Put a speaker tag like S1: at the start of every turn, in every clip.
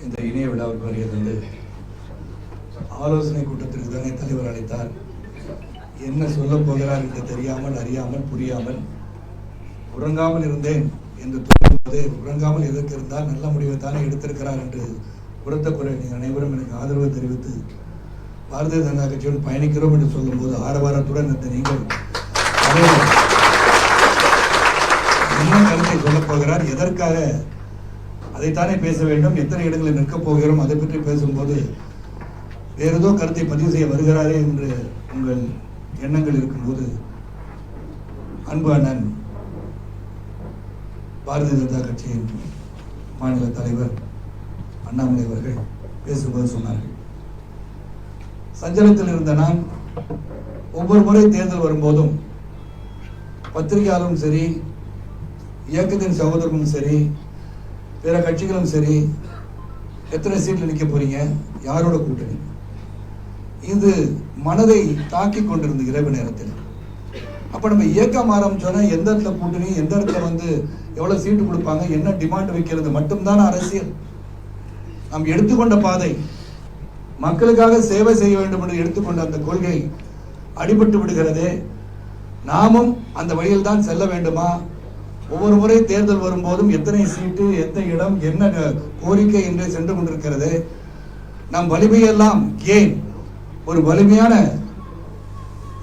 S1: இந்த இணைய விழாவுக்கு வருகிறது ஆலோசனை கூட்டத்திற்கு தானே தலைவர் அழைத்தார். என்ன சொல்ல போகிறார் என்று தெரியாமல், அறியாமல், புரியாமல் உறங்காமல் இருந்தேன் என்று தோன்றும்போது, உறங்காமல் எதற்கு இருந்தால் நல்ல முடிவை தானே எடுத்திருக்கிறார் என்று உரத்த குறை நீங்கள் அனைவரும் எனக்கு ஆதரவு தெரிவித்து பாரதிய ஜனதா கட்சியுடன் பயணிக்கிறோம் என்று சொல்லும்போது ஆரவாரத்துடன் இந்த நீங்கள் என்ன கருத்தை சொல்லப் போகிறார், எதற்காக அதைத்தானே பேச வேண்டும், எத்தனை இடங்களில் நிற்கப் போகிறோம் அதை பற்றி பேசும்போது வேறு ஏதோ கருத்தை பதிவு செய்ய வருகிறாரே என்று உங்கள் எண்ணங்கள் இருக்கும்போது அன்பு அண்ணன் பாரதிய ஜனதா கட்சியின் மாநில தலைவர் அண்ணாமலை அவர்கள் பேசும்போது சொன்னார்கள், சஞ்சலத்தில் இருந்த நான் ஒவ்வொரு முறை தேர்தல் வரும்போதும் பத்திரிகையாளரும் சரி, இயக்கத்தின் சகோதரர்களும் சரி, பிற கட்சிகளும் சரி, எத்தனை சீட்டில் நிற்க போறீங்க, யாரோட கூட்டணி, இது மனதை தாக்கி கொண்டிருந்த இரவு நேரத்தில். அப்ப நம்ம இயக்கம் ஆரம்பிச்சோன்னா எந்த இடத்துல கூட்டணி, எந்த இடத்துல எவ்வளவு சீட்டு கொடுப்பாங்க, என்ன டிமாண்ட் வைக்கிறது மட்டும்தான் அரசியல். நாம் எடுத்துக்கொண்ட பாதை மக்களுக்காக சேவை செய்ய வேண்டும் என்று எடுத்துக்கொண்ட அந்த கொள்கை அடிபட்டு விடுகிறதே. நாமும் அந்த வழியில் தான் செல்ல வேண்டுமா? ஒவ்வொரு முறை தேர்தல் வரும்போதும் எத்தனை சீட்டு, எத்தனை இடம், என்ன கோரிக்கை என்று சென்று கொண்டிருக்கிறது. நம் வலிமையெல்லாம் ஏன் ஒரு வலிமையான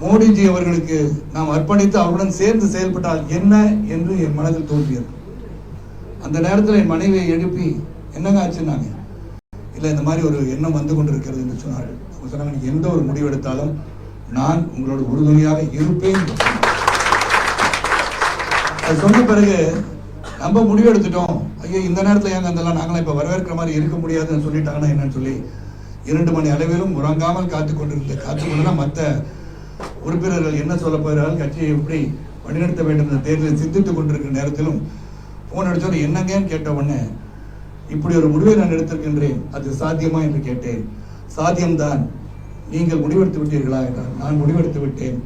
S1: மோடிஜி அவர்களுக்கு நாம் அர்ப்பணித்து அவருடன் சேர்ந்து செயல்பட்டால் என்ன என்று என் மனதில் தோன்றியது. அந்த நேரத்தில் என் மனைவியை எழுப்பி என்னங்க ஆச்சுன்னாங்க. இல்லை, இந்த மாதிரி ஒரு எண்ணம் வந்து கொண்டிருக்கிறது என்று சொன்னார்கள். அவங்க சொன்னாங்க, எந்த ஒரு முடிவு எடுத்தாலும் நான் உங்களோட உறுதுணையாக இருப்பேன். அது சொன்ன பிறகு நம்ம முடிவு எடுத்துட்டோம், ஐயோ இந்த நேரத்தில் ஏங்க அதெல்லாம் நாங்களாம் இப்போ வரவேற்கிற மாதிரி இருக்க முடியாதுன்னு சொல்லிட்டாங்கன்னா என்னன்னு சொல்லி 2 மணி அளவிலும் உறங்காமல் காத்துக்கொண்டு மற்ற உறுப்பினர்கள் என்ன சொல்ல போகிறார்கள், கட்சியை எப்படி வழிநடத்த வேண்டும் என்ற தேர்தலில் சிந்தித்துக் கொண்டிருக்கிற நேரத்திலும் போன் அடிச்சோன்னு என்னங்கன்னு கேட்ட உடனே, இப்படி ஒரு முடிவை நான் எடுத்திருக்கின்றேன், அது சாத்தியமா என்று கேட்டேன். சாத்தியம்தான். நீங்கள் முடிவெடுத்து விட்டீர்களா என்றால், நான் முடிவெடுத்து விட்டேன்.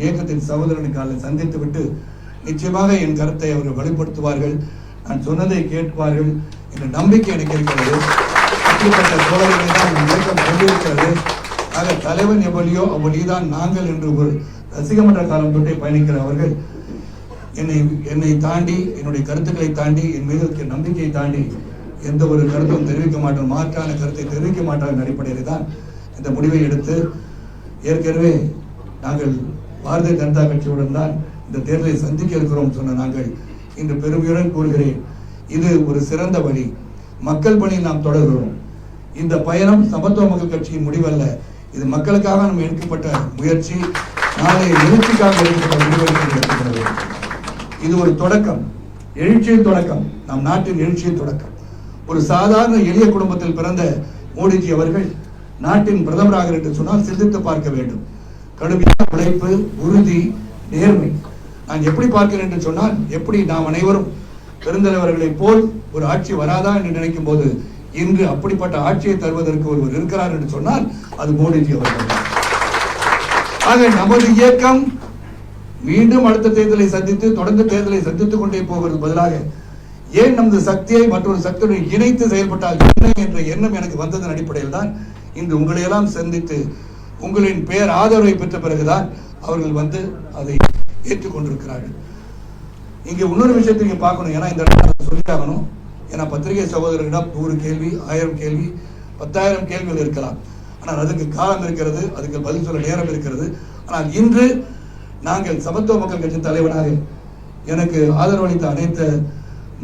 S1: இயக்கத்தின் சகோதரனுக்காக சந்தித்து விட்டு நிச்சயமாக என் கருத்தை அவர்கள் வெளிப்படுத்துவார்கள், நான் சொன்னதை கேட்பார்கள் என்ற நம்பிக்கை எனக்கு இருக்கிறது. அப்படிப்பட்ட தோழர்களை தான் இயக்கம் கொண்டிருக்கிறது. ஆக தலைவன் எவ்வளியோ அவ்வளிதான் நாங்கள் என்று ஒரு ரசிகமன்ற காலம் தொட்டே பயணிக்கிற அவர்கள் என்னை தாண்டி, என்னுடைய கருத்துக்களை தாண்டி, என் மீது இருக்க நம்பிக்கையை தாண்டி எந்த ஒரு கருத்தும் தெரிவிக்க மாட்டோம், மாற்றான கருத்தை தெரிவிக்க மாட்டார் அடிப்படையில் தான் இந்த முடிவை எடுத்து, ஏற்கனவே நாங்கள் பாரதிய ஜனதா கட்சியுடன் தான் இந்த தேர்தலை சந்திக்க இருக்கிறோம் சொன்ன நாங்கள் இன்று பெருமையுடன் கூறுகிறேன், இது ஒரு சிறந்த வழி. மக்கள் பணியில் நாம் தொடர்கிறோம். இந்த பயணம் சமத்துவ மக்கள் கட்சியின் முடிவல்ல, இது மக்களுக்காக நம்ம எடுக்கப்பட்ட முயற்சி, நாளை எழுச்சிக்காக எடுக்கப்பட்ட முடிவெடுக்கிறது. இது ஒரு தொடக்கம், எழுச்சியின் தொடக்கம், நம் நாட்டின் எழுச்சியின் தொடக்கம். ஒரு சாதாரண எளிய குடும்பத்தில் பிறந்த மோடிஜி அவர்கள் நாட்டின் பிரதமராக என்று சொன்னால் சிந்தித்து பார்க்க வேண்டும். கடுமையான உழைப்பு, உறுதி, நேர்மை. நான் எப்படி பார்க்கிறேன் என்று சொன்னால், எப்படி நாம் அனைவரும் பெருந்தலைவர்களை போல் ஒரு ஆட்சி வராதா என்று நினைக்கும் போது இன்று அப்படிப்பட்ட ஆட்சியை தருவதற்கு ஒருவர் இருக்கிறார் என்று சொன்னால் அது மோடிஜி அவர்கள். ஆக நமது இயக்கம் மீண்டும் அடுத்த தேர்தலை சந்தித்து, தொடர்ந்து தேர்தலை சந்தித்துக் கொண்டே போவது பதிலாக ஏன் நமது சக்தியை மற்றொரு சக்தியுடன் இணைத்து செயல்பட்டால் என்ன என்ற எண்ணம் எனக்கு வந்ததன் அடிப்படையில் தான் இன்று உங்களையெல்லாம் சந்தித்து உங்களின் பெயர் ஆதரவை பெற்ற பிறகுதான் அவர்கள் அதை ஏற்றுக்கொண்டிருக்கிறார்கள். இங்கே இன்னொரு விஷயத்தை நீங்க பார்க்கணும், ஏன்னா இந்த இடத்துல சொல்லிட்டாகணும். ஏன்னா பத்திரிகை சகோதரர்களிடம் 100 கேள்வி, 1000 கேள்வி, 10,000 கேள்விகள் இருக்கலாம். ஆனால் அதுக்கு காலம் இருக்கிறது, அதுக்கு பதில் சொல்ல நேரம் இருக்கிறது. ஆனால் இன்று நாங்கள் சமத்துவ மக்கள் கட்சி தலைவனாக எனக்கு ஆதரவளித்த அனைத்து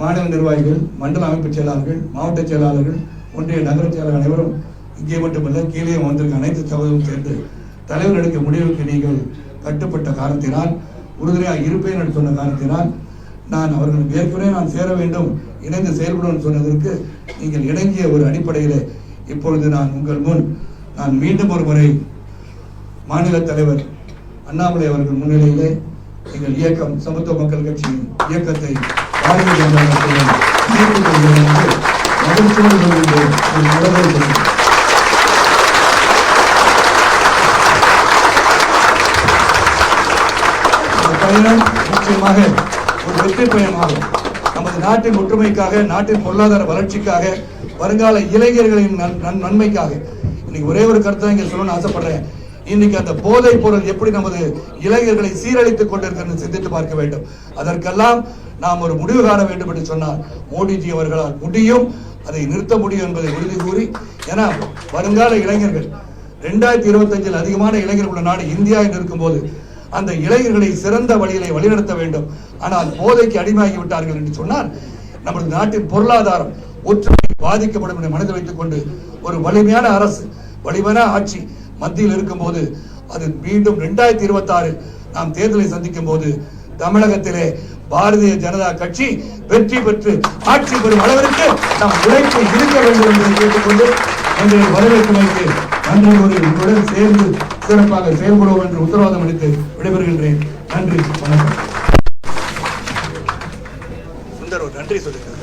S1: மாநில நிர்வாகிகள், மண்டல அமைப்பு செயலாளர்கள், மாவட்ட செயலாளர்கள், ஒன்றிய நகர செயலாளர் அனைவரும் இங்கே மட்டுமல்ல கீழே வந்திருக்க அனைத்து சகோதரரும் சேர்ந்து தலைவர் எடுக்க முடிவுக்கு நீங்கள் கட்டுப்பட்ட காரணத்தினால், உறுதுணையாக இருப்பேன் என்று சொன்ன காரணத்தினால், நான் அவர்களுக்கு ஏற்கனவே நான் சேர வேண்டும், இணைந்து செயல்படும் சொன்னதற்கு நீங்கள் இணங்கிய ஒரு அடிப்படையில் இப்பொழுது நான் உங்கள் முன் மீண்டும் ஒரு முறை மாநில தலைவர் அண்ணாமலை அவர்கள் முன்னிலையிலே எங்கள் இயக்கம் சமத்துவ மக்கள் கட்சியின் இயக்கத்தை பாரதிய ஜனதா கட்சியின் பயணம் நிச்சயமாக ஒரு வெற்றி பயணமாகும். நமது நமது நாட்டின் ஒற்றுமைக்காக, நாட்டின் பொருளாதார வளர்ச்சிக்காக, வருங்கால இளைஞர்களின் நன்மைக்காக. இன்னைக்கு ஒரே ஒரு கருத்தை இங்க சொல்லணும்னு ஆசைப்படுறேன். இன்னைக்கு அந்த போதைப் பொருள் எப்படி நமது இளைஞர்களை சீரழித்துக் கொண்டிருக்கிறது சிந்தித்து பார்க்க வேண்டும். அதற்கெல்லாம் நாம் ஒரு முடிவு காண வேண்டும் என்று சொன்னால் மோடிஜி அவர்களால் முடியும், அதை நிறுத்த முடியும் என்பதை உறுதி கூறி, ஏன்னா வருங்கால இளைஞர்கள் 2025 அதிகமான இளைஞர்கள் உள்ள நாடு இந்தியா என்று இருக்கும்போது அந்த இளைஞர்களை சிறந்த வழியிலே வழிநடத்த வேண்டும். ஆனால் போதைக்கு அடிமையாகி விட்டார்கள் என்று சொன்னால் நமது நாட்டின் பொருளாதாரம் ஒற்றுமை பாதிக்கப்படும் என்ற மனதில் வைத்துக் கொண்டு ஒரு வலிமையான அரசு, வலிமையான ஆட்சி மத்தியில் இருக்கும் போது அது மீண்டும் 2026 நாம் தேர்தலை சந்திக்கும் போது தமிழகத்திலே பாரதிய ஜனதா கட்சி வெற்றி பெற்று ஆட்சி பெறும் அளவிற்கு நாம் உழைப்பு இருக்க வேண்டும் என்பதை கேட்டுக்கொண்டு எங்களை வரவேற்பதற்கு நன்றி கூறி உங்களுடன் சேர்ந்து சிறப்பாக செயல்படுவோம் என்று உத்தரவாதம் அளித்து விடைபெறுகின்றேன். நன்றி, வணக்கம். சுந்தர் ஒரு நன்றி சொல்லுங்க.